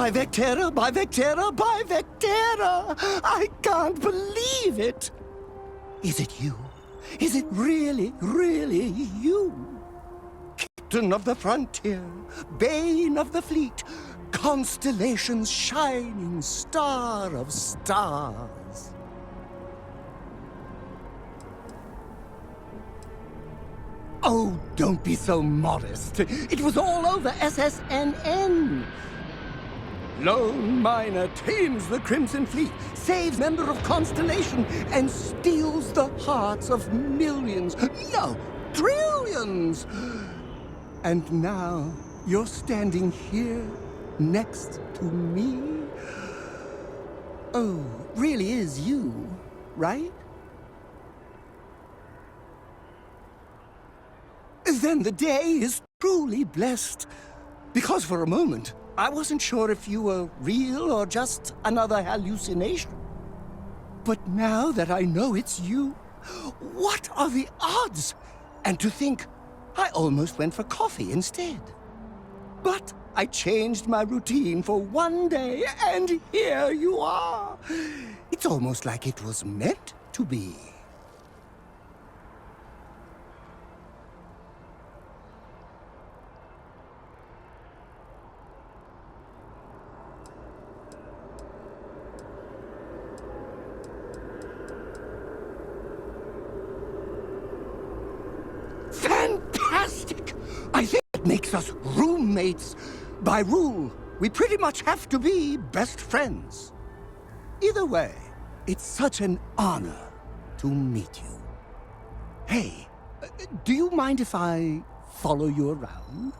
By Vectera, by Vectera, by Vectera! I can't believe it! Is it you? Is it really, really you? Captain of the frontier, bane of the fleet, constellation's shining star of stars. Oh, don't be so modest. It was all over SSNN. Lone miner tames the Crimson Fleet, saves member of Constellation, and steals the hearts of millions, no, trillions. And now you're standing here next to me. Oh, really is you, right? Then the day is truly blessed. Because for a moment, I wasn't sure if you were real or just another hallucination. But now that I know it's you, what are the odds? And to think, I almost went for coffee instead. But I changed my routine for one day, and here you are. It's almost like it was meant to be. Fantastic! I think it makes us roommates. By rule, we pretty much have to be best friends. Either way, it's such an honor to meet you. Hey, do you mind if I follow you around?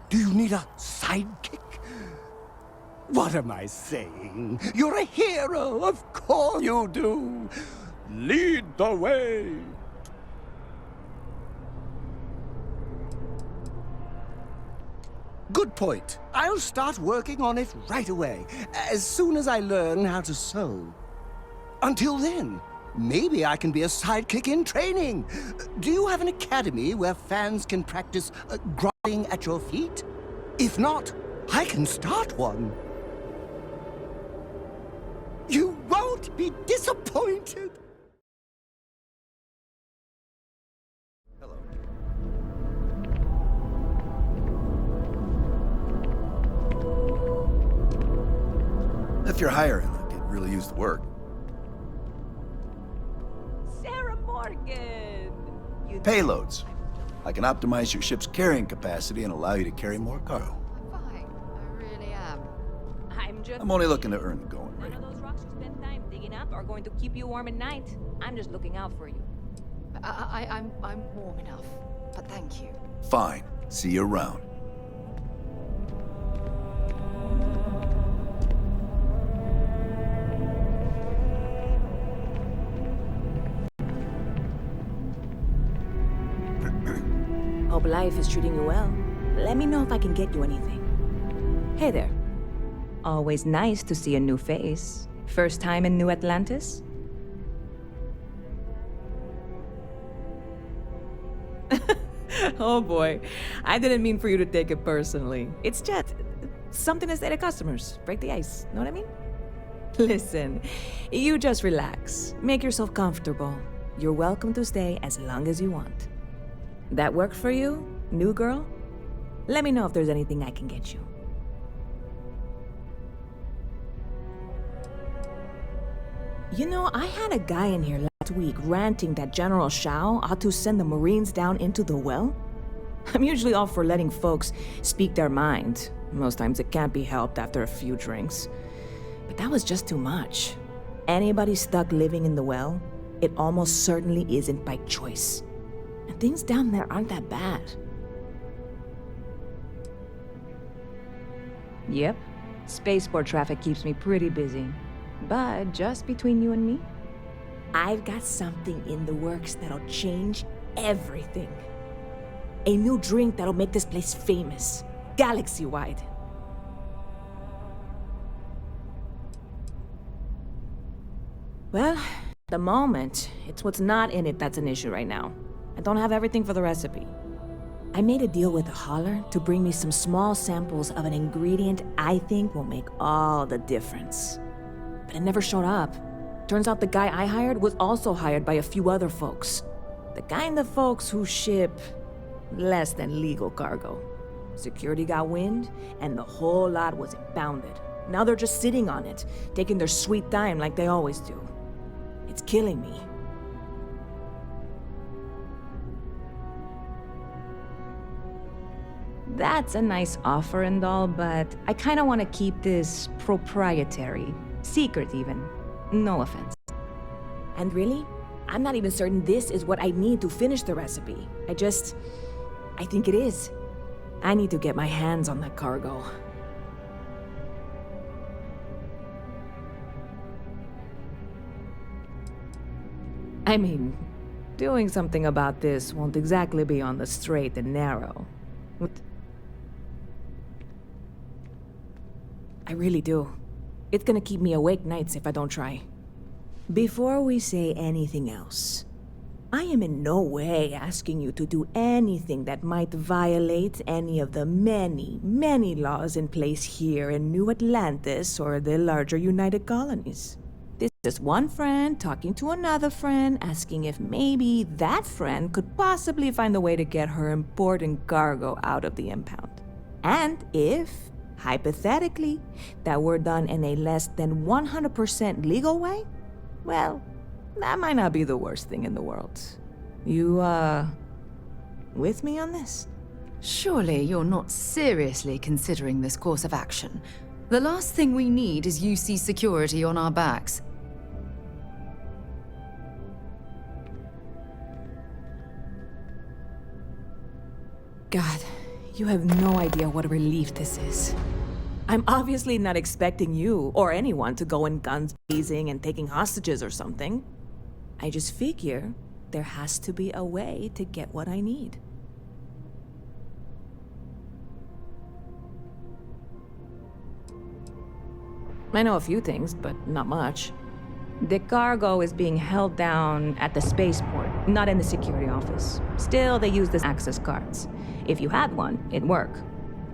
Do you need a sidekick? What am I saying? You're a hero, of course you do. Lead the way. Good point. I'll start working on it right away, as soon as I learn how to sew. Until then, maybe I can be a sidekick in training. Do you have an academy where fans can practice groveling at your feet? If not, I can start one. You won't be disappointed. If you're hiring, I could really use the work. Sarah Morgan! Payloads. I can optimize your ship's carrying capacity and allow you to carry more cargo. Fine, I really am. I'm only looking to earn the going rate. None of those rocks you spend time digging up are going to keep you warm at night. I'm just looking out for you. I'm warm enough, but thank you. Fine. See you around. Hope life is treating you well. Let me know if I can get you anything. Hey there. Always nice to see a new face. First time in New Atlantis? Oh boy. I didn't mean for you to take it personally. It's just something to say to customers. Break the ice. Know what I mean? Listen, you just relax. Make yourself comfortable. You're welcome to stay as long as you want. That work for you, new girl? Let me know if there's anything I can get you. You know, I had a guy in here last week ranting that General Shao ought to send the Marines down into the well. I'm usually all for letting folks speak their mind. Most times it can't be helped after a few drinks. But that was just too much. Anybody stuck living in the well, it almost certainly isn't by choice. And things down there aren't that bad. Yep. Spaceport traffic keeps me pretty busy. But just between you and me, I've got something in the works that'll change everything. A new drink that'll make this place famous, galaxy-wide. Well, at the moment, it's what's not in it that's an issue right now. I don't have everything for the recipe. I made a deal with a hauler to bring me some small samples of an ingredient I think will make all the difference. But it never showed up. Turns out the guy I hired was also hired by a few other folks. The kind of folks who ship less than legal cargo. Security got wind, and the whole lot was impounded. Now they're just sitting on it, taking their sweet time like they always do. It's killing me. That's a nice offer and all, but I kinda wanna keep this proprietary. Secret, even. No offense. And really, I'm not even certain this is what I need to finish the recipe. I think it is. I need to get my hands on that cargo. I mean, doing something about this won't exactly be on the straight and narrow. I really do. It's gonna keep me awake nights if I don't try. Before we say anything else, I am in no way asking you to do anything that might violate any of the many, many laws in place here in New Atlantis or the larger United Colonies. This is one friend talking to another friend, asking if maybe that friend could possibly find a way to get her important cargo out of the impound. And if, hypothetically, that were done in a less than 100% legal way, well, that might not be the worst thing in the world. You, with me on this? Surely you're not seriously considering this course of action. The last thing we need is UC security on our backs. God, you have no idea what a relief this is. I'm obviously not expecting you or anyone to go in guns blazing and taking hostages or something. I just figure there has to be a way to get what I need. I know a few things, but not much. The cargo is being held down at the spaceport, not in the security office. Still, they use the access cards. If you had one, it'd work.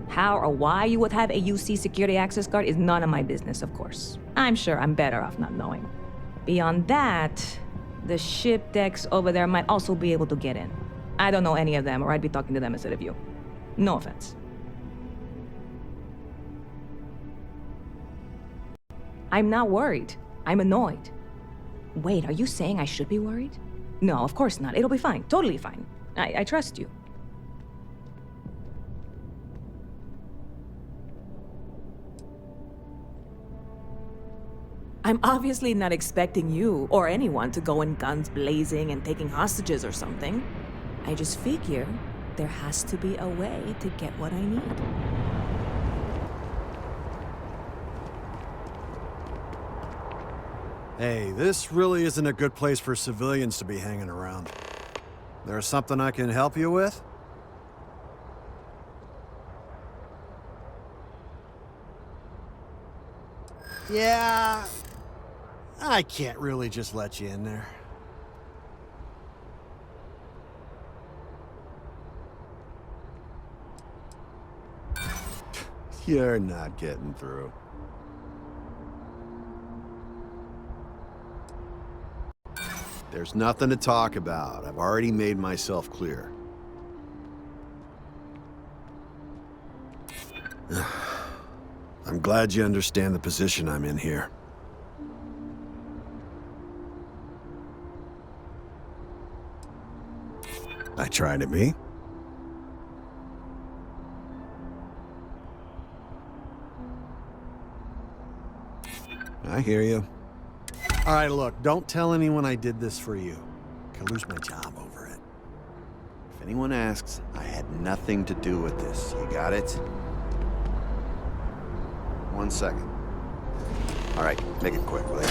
How or why you would have a UC security access card is none of my business, of course. I'm sure I'm better off not knowing. Beyond that, the ship decks over there might also be able to get in. I don't know any of them, or I'd be talking to them instead of you. No offense. I'm not worried. I'm annoyed. Wait, are you saying I should be worried? No, of course not. It'll be fine. Totally fine. I trust you. I'm obviously not expecting you or anyone to go in guns blazing and taking hostages or something. I just figure there has to be a way to get what I need. Hey, this really isn't a good place for civilians to be hanging around. There's something I can help you with? Yeah, I can't really just let you in there. You're not getting through. There's nothing to talk about. I've already made myself clear. I'm glad you understand the position I'm in here. I try to be. I hear you. All right, look, don't tell anyone I did this for you. I could lose my job over it. If anyone asks, I had nothing to do with this. You got it? 1 second. All right, make it quick, will you?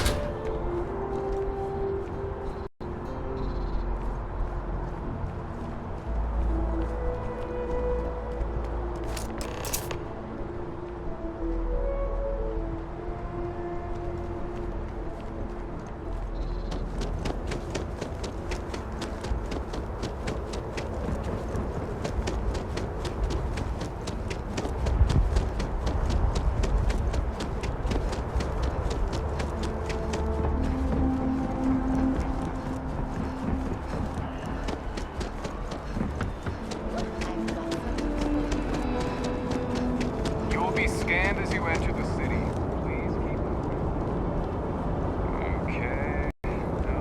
scanned as you enter the city. Please keep moving. Okay. No.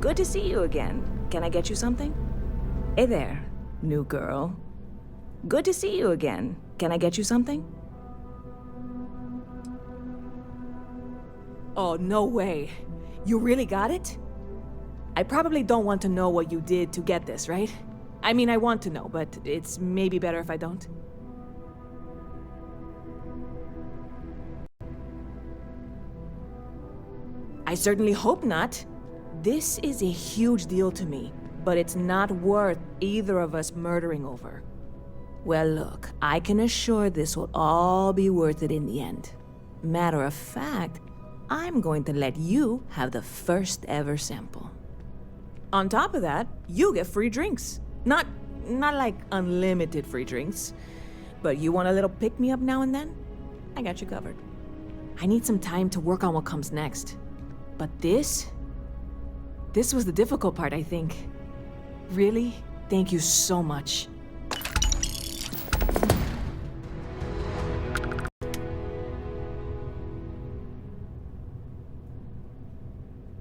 Good to see you again. Can I get you something? Hey there, new girl. Good to see you again. Can I get you something? Oh, no way. You really got it? I probably don't want to know what you did to get this, right? I mean, I want to know, but it's maybe better if I don't. I certainly hope not. This is a huge deal to me, but it's not worth either of us murdering over. Well, look, I can assure this will all be worth it in the end. Matter of fact, I'm going to let you have the first ever sample. On top of that, you get free drinks. Not like unlimited free drinks, but you want a little pick-me-up now and then? I got you covered. I need some time to work on what comes next. But this was the difficult part, I think. Really, thank you so much.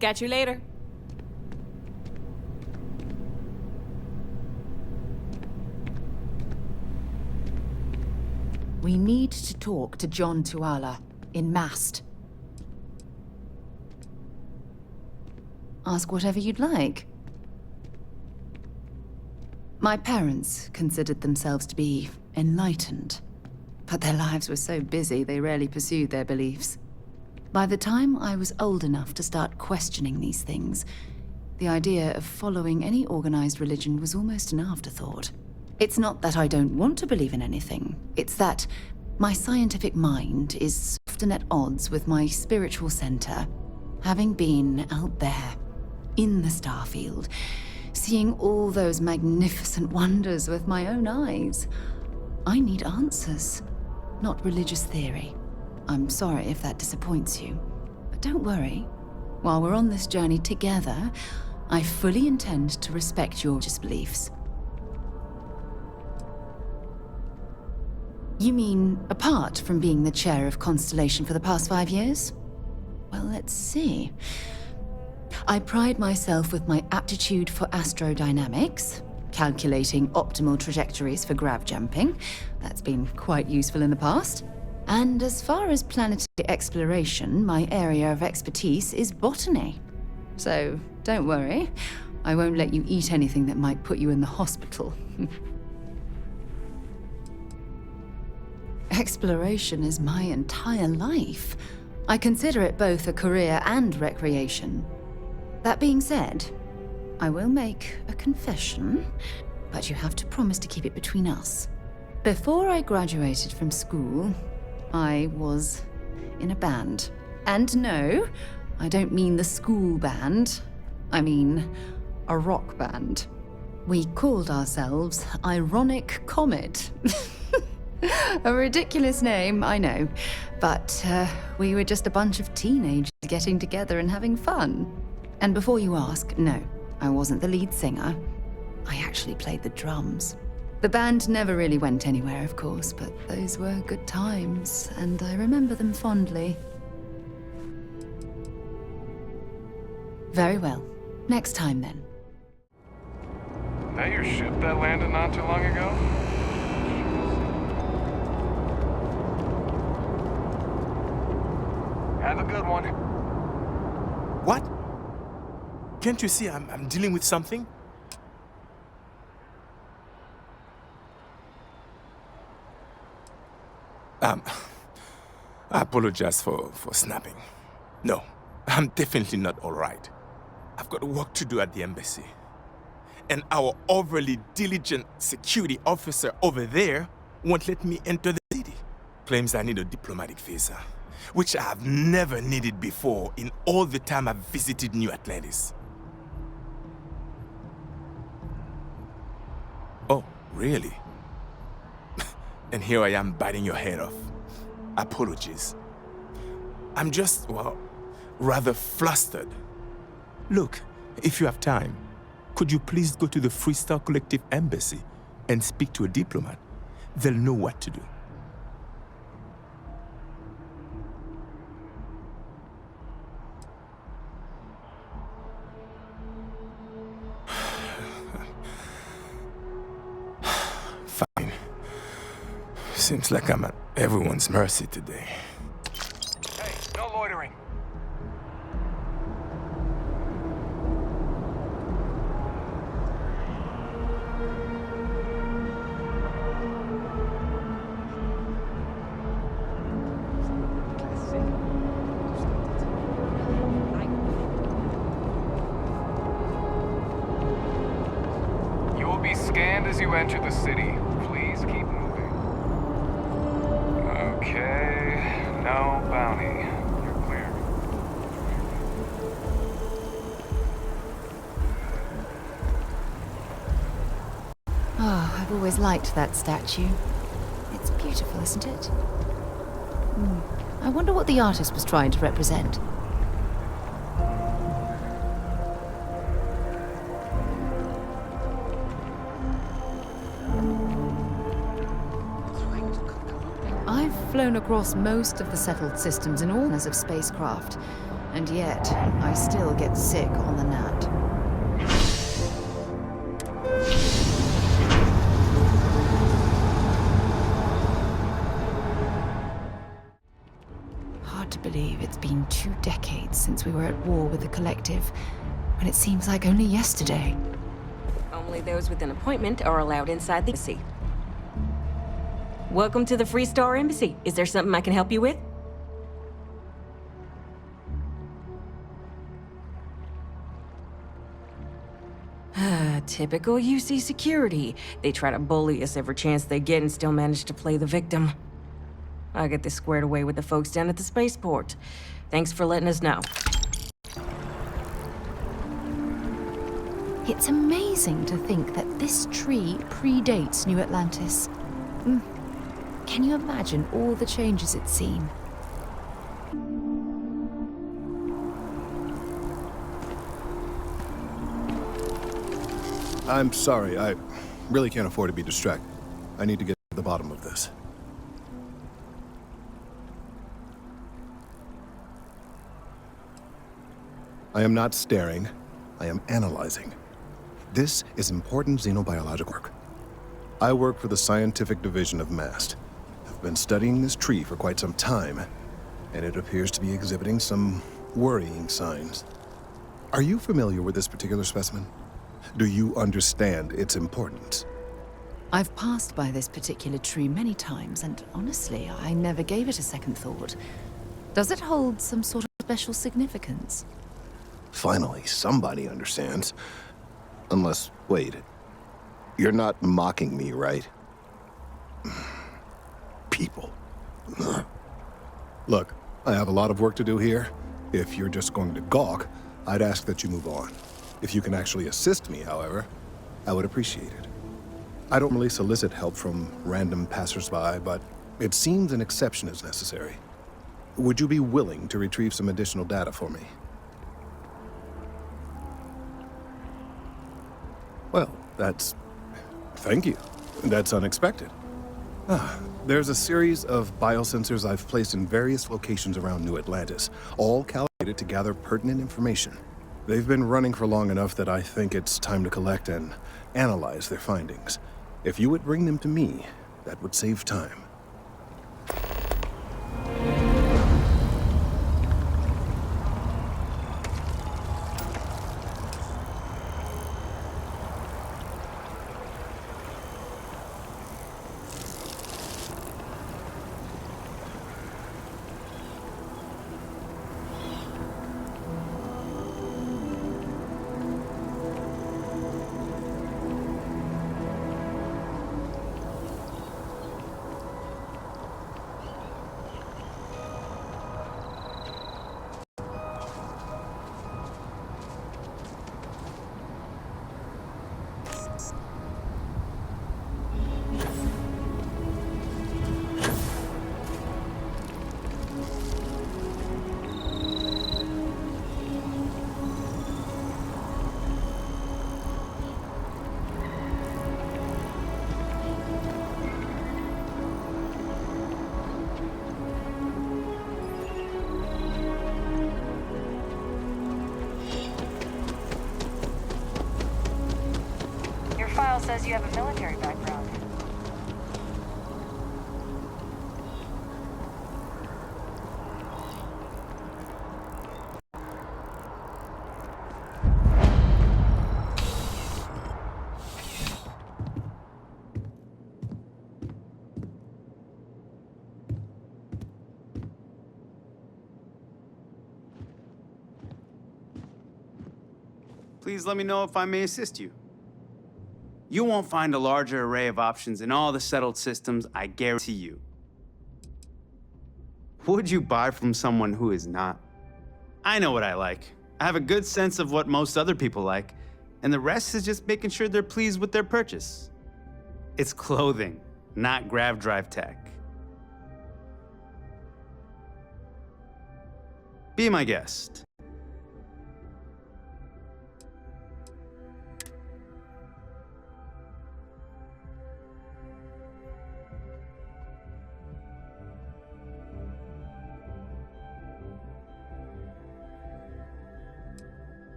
Catch you later. We need to talk to John Tuala in Mast. Ask whatever you'd like. My parents considered themselves to be enlightened, but their lives were so busy they rarely pursued their beliefs. By the time I was old enough to start questioning these things, the idea of following any organized religion was almost an afterthought. It's not that I don't want to believe in anything, it's that my scientific mind is often at odds with my spiritual center, having been out there, in the Starfield, seeing all those magnificent wonders with my own eyes. I need answers, not religious theory. I'm sorry if that disappoints you, but don't worry. While we're on this journey together, I fully intend to respect your religious beliefs. You mean, apart from being the chair of Constellation for the past 5 years? Well, let's see. I pride myself with my aptitude for astrodynamics, calculating optimal trajectories for grav jumping. That's been quite useful in the past. And as far as planetary exploration, my area of expertise is botany. So, don't worry. I won't let you eat anything that might put you in the hospital. Exploration is my entire life. I consider it both a career and recreation. That being said, I will make a confession, but you have to promise to keep it between us. Before I graduated from school, I was in a band. And no, I don't mean the school band. I mean a rock band. We called ourselves Ironic Comet. A ridiculous name, I know. But we were just a bunch of teenagers getting together and having fun. And before you ask, no, I wasn't the lead singer. I actually played the drums. The band never really went anywhere, of course, but those were good times, and I remember them fondly. Very well. Next time, then. That your ship that landed not too long ago? Have a good one. What? Can't you see I'm dealing with something? I apologize for snapping. No, I'm definitely not all right. I've got work to do at the embassy. And our overly diligent security officer over there won't let me enter the city. Claims I need a diplomatic visa, which I have never needed before in all the time I've visited New Atlantis. Oh, really? And here I am biting your head off. Apologies. I'm just, well, rather flustered. Look, if you have time, could you please go to the Freestar Collective Embassy and speak to a diplomat? They'll know what to do. Fine. Seems like I'm at everyone's mercy today. Hey, no loitering. You will be scanned as you enter the city. Please keep moving. Okay, no bounty. You're clear. Oh, I've always liked that statue. It's beautiful, isn't it? I wonder what the artist was trying to represent. I've flown across most of the settled systems in all kinds of spacecraft, and yet I still get sick on the gnat. Hard to believe it's been 2 decades since we were at war with the Collective, when it seems like only yesterday. Only those with an appointment are allowed inside the embassy. Welcome to the Freestar Embassy. Is there something I can help you with? Typical UC security. They try to bully us every chance they get and still manage to play the victim. I'll get this squared away with the folks down at the spaceport. Thanks for letting us know. It's amazing to think that this tree predates New Atlantis. Can you imagine all the changes it's seen? I'm sorry, I really can't afford to be distracted. I need to get to the bottom of this. I am not staring, I am analyzing. This is important xenobiologic work. I work for the scientific division of MAST. I've been studying this tree for quite some time, and it appears to be exhibiting some worrying signs. Are you familiar with this particular specimen? Do you understand its importance? I've passed by this particular tree many times, and honestly, I never gave it a second thought. Does it hold some sort of special significance? Finally, somebody understands. Unless, wait, you're not mocking me, right? People. Look, I have a lot of work to do here. If you're just going to gawk, I'd ask that you move on. If you can actually assist me, however, I would appreciate it. I don't really solicit help from random passersby, but it seems an exception is necessary. Would you be willing to retrieve some additional data for me? Well, thank you. That's unexpected. There's a series of biosensors I've placed in various locations around New Atlantis, all calibrated to gather pertinent information. They've been running for long enough that I think it's time to collect and analyze their findings. If you would bring them to me, that would save time. file says you have a military background. Please let me know if I may assist you. You won't find a larger array of options in all the settled systems, I guarantee you. Would you buy from someone who is not? I know what I like. I have a good sense of what most other people like, and the rest is just making sure they're pleased with their purchase. It's clothing, not grav drive tech. Be my guest.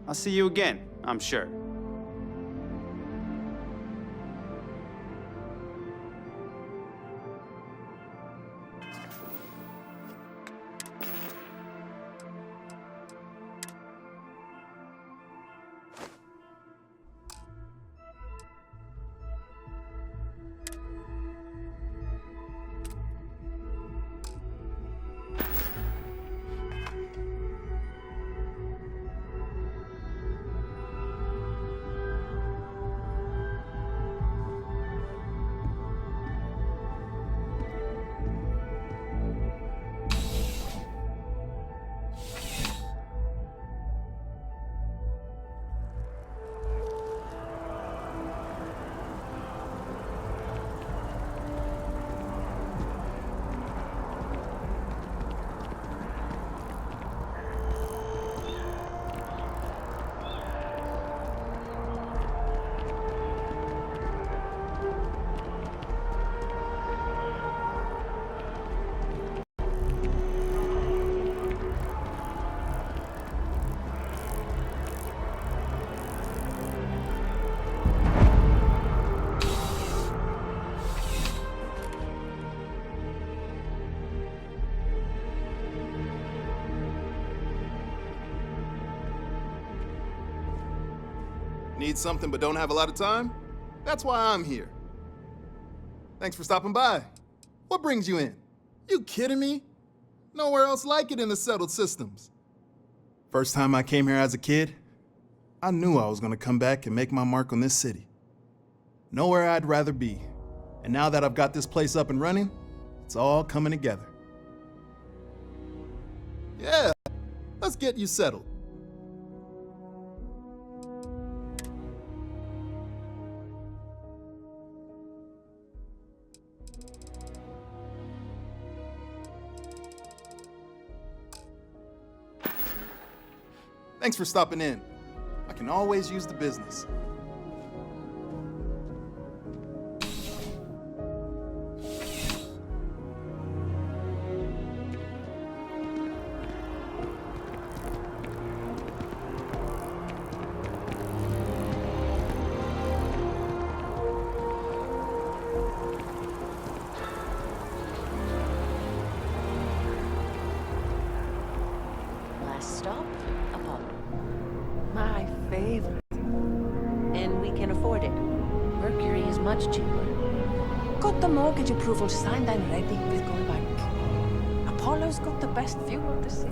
I'll see you again, I'm sure. Need something but don't have a lot of time? That's why I'm here. Thanks for stopping by. What brings you in? You kidding me? Nowhere else like it in the settled systems. First time I came here as a kid, I knew I was gonna come back and make my mark on this city. Nowhere I'd rather be. And now that I've got this place up and running, it's all coming together. Yeah, let's get you settled. Thanks for stopping in. I can always use the business. Next stop, Apollo. My favorite. And we can afford it. Mercury is much cheaper. Got the mortgage approval signed and ready with Go Bank. Apollo's got the best view of the city.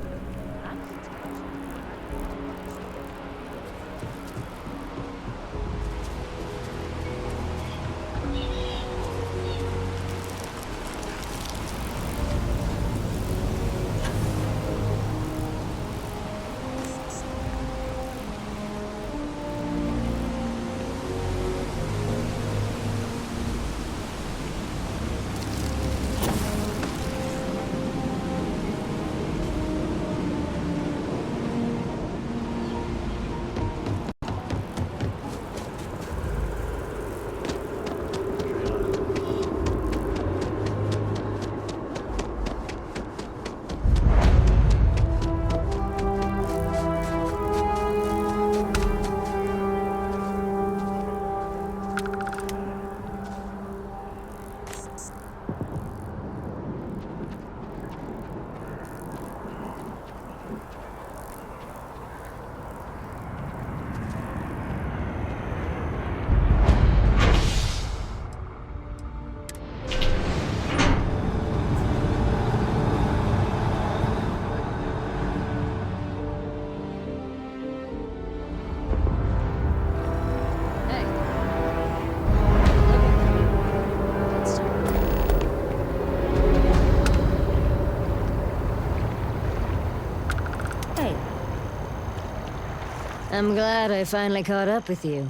I'm glad I finally caught up with you.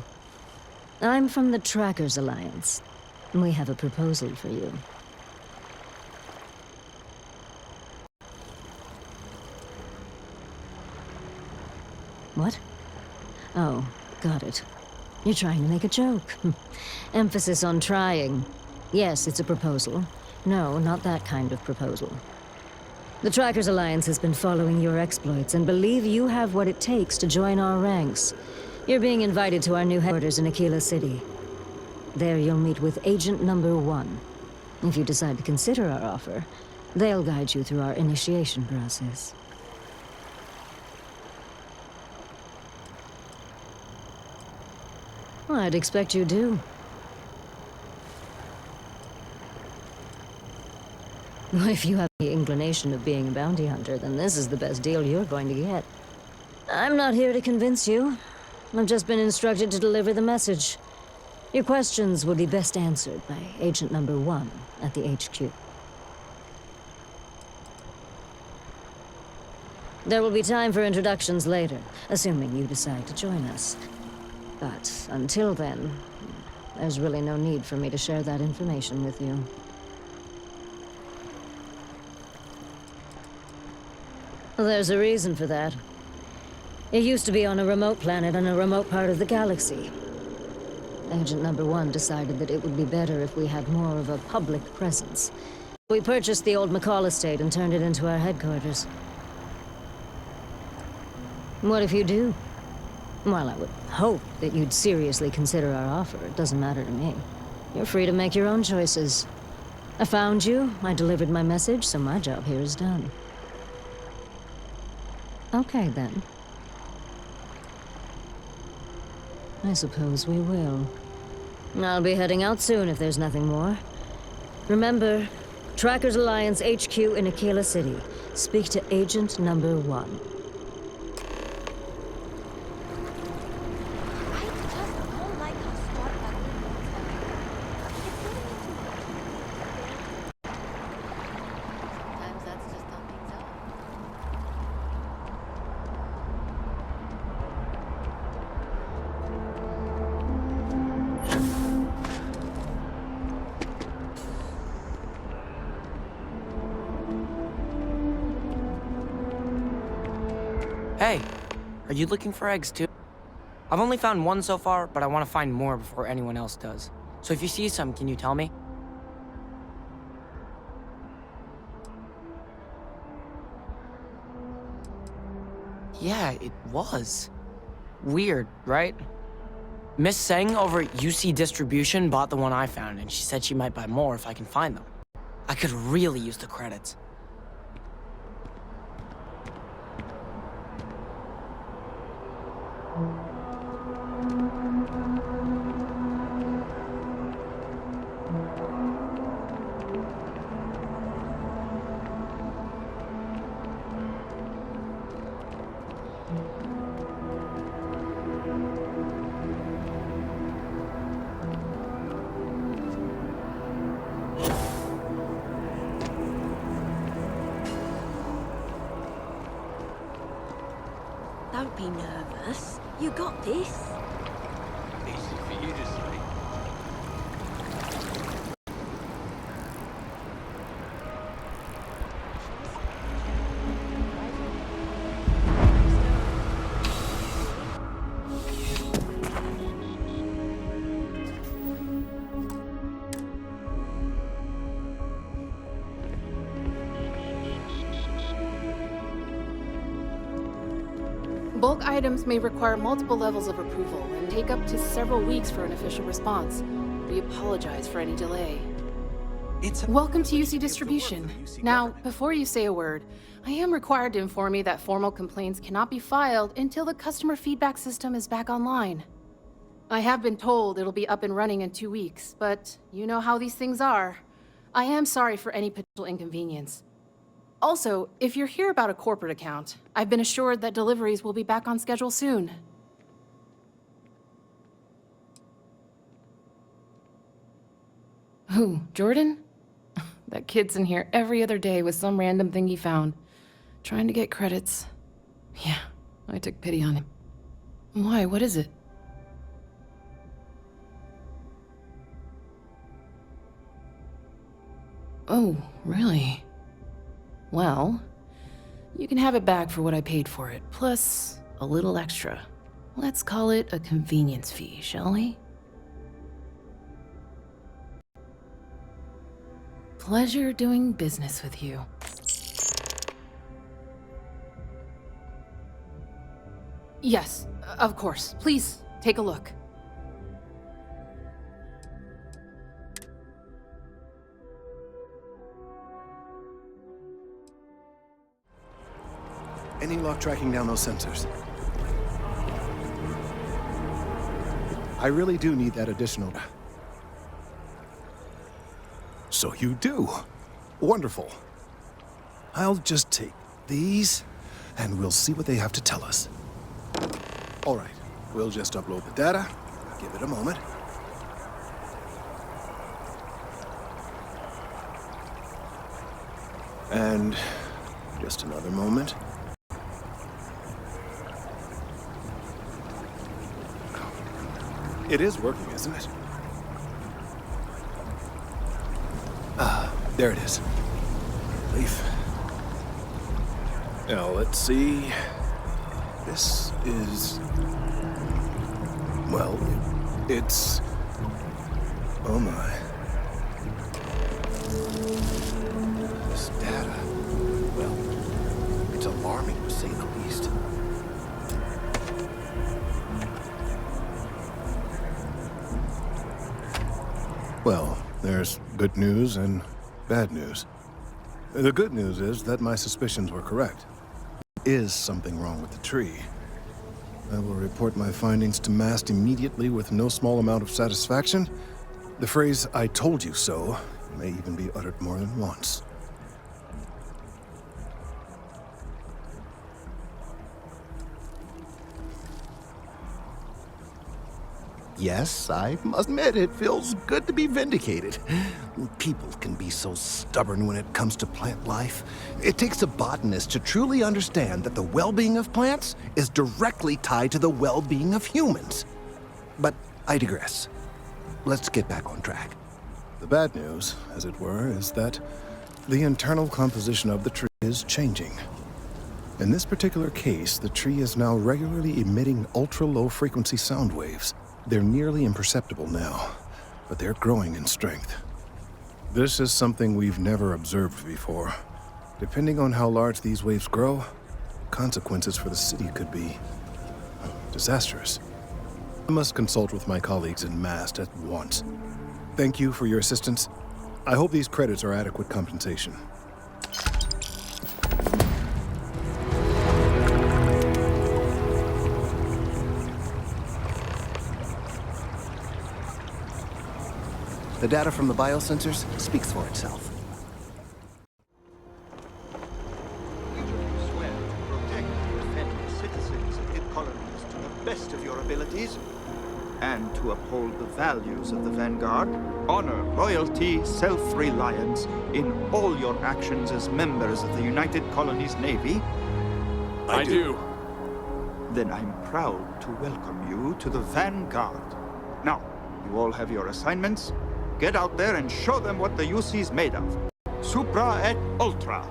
I'm from the Trackers Alliance. We have a proposal for you. What? Oh, got it. You're trying to make a joke. Emphasis on trying. Yes, it's a proposal. No, not that kind of proposal. The Trackers Alliance has been following your exploits and believe you have what it takes to join our ranks. You're being invited to our new headquarters in Aquila City. There you'll meet with Agent Number 1. If you decide to consider our offer, they'll guide you through our initiation process. Well, I'd expect you do. Well, if you have the inclination of being a bounty hunter, then this is the best deal you're going to get. I'm not here to convince you. I've just been instructed to deliver the message. Your questions will be best answered by Agent Number 1 at the HQ. There will be time for introductions later, assuming you decide to join us. But until then, there's really no need for me to share that information with you. Well, there's a reason for that. It used to be on a remote planet in a remote part of the galaxy. Agent Number 1 decided that it would be better if we had more of a public presence. We purchased the old McCall estate and turned it into our headquarters. What if you do? Well, I would hope that you'd seriously consider our offer. It doesn't matter to me. You're free to make your own choices. I found you, I delivered my message, so my job here is done. Okay, then. I suppose we will. I'll be heading out soon if there's nothing more. Remember, Trackers Alliance HQ in Aquila City. Speak to Agent Number 1. Hey, are you looking for eggs too? I've only found one so far, but I want to find more before anyone else does. So if you see some, can you tell me? Yeah, it was. Weird, right? Miss Seng over at UC Distribution bought the one I found, and she said she might buy more if I can find them. I could really use the credits. Don't be nervous. You got this. Easy for you to say. Bulk items may require multiple levels of approval and take up to several weeks for an official response. We apologize for any delay. Welcome to UC Distribution. Now, before you say a word, I am required to inform you that formal complaints cannot be filed until the customer feedback system is back online. I have been told it'll be up and running in 2 weeks, but you know how these things are. I am sorry for any potential inconvenience. Also, if you're here about a corporate account, I've been assured that deliveries will be back on schedule soon. Who, Jordan? That kid's in here every other day with some random thing he found, trying to get credits. Yeah, I took pity on him. Why, what is it? Oh, really? Well, you can have it back for what I paid for it, plus a little extra. Let's call it a convenience fee, shall we? Pleasure doing business with you. Yes, of course. Please, take a look. Any luck tracking down those sensors? I really do need that additional... So you do. Wonderful. I'll just take these, and we'll see what they have to tell us. All right, we'll just upload the data. Give it a moment. And just another moment. It is working, isn't it? There it is. Relief. Now, let's see. This is... Well, it's... Oh my. This data... Well, it's alarming to say the least. Well, there's good news and bad news. The good news is that my suspicions were correct. There is something wrong with the tree. I will report my findings to MAST immediately with no small amount of satisfaction. The phrase, "I told you so," may even be uttered more than once. Yes, I must admit, it feels good to be vindicated. People can be so stubborn when it comes to plant life. It takes a botanist to truly understand that the well-being of plants is directly tied to the well-being of humans. But I digress. Let's get back on track. The bad news, as it were, is that the internal composition of the tree is changing. In this particular case, the tree is now regularly emitting ultra-low frequency sound waves. They're nearly imperceptible now, but they're growing in strength. This is something we've never observed before. Depending on how large these waves grow, consequences for the city could be disastrous. I must consult with my colleagues in MAST at once. Thank you for your assistance. I hope these credits are adequate compensation. The data from the biosensors speaks for itself. You swear to protect and defend the citizens of the colonies to the best of your abilities, and to uphold the values of the Vanguard, honor, loyalty, self-reliance in all your actions as members of the United Colonies Navy. I do. then I'm proud to welcome you to the Vanguard. Now, you all have your assignments. Get out there and show them what the UC's made of. Supra et Ultra.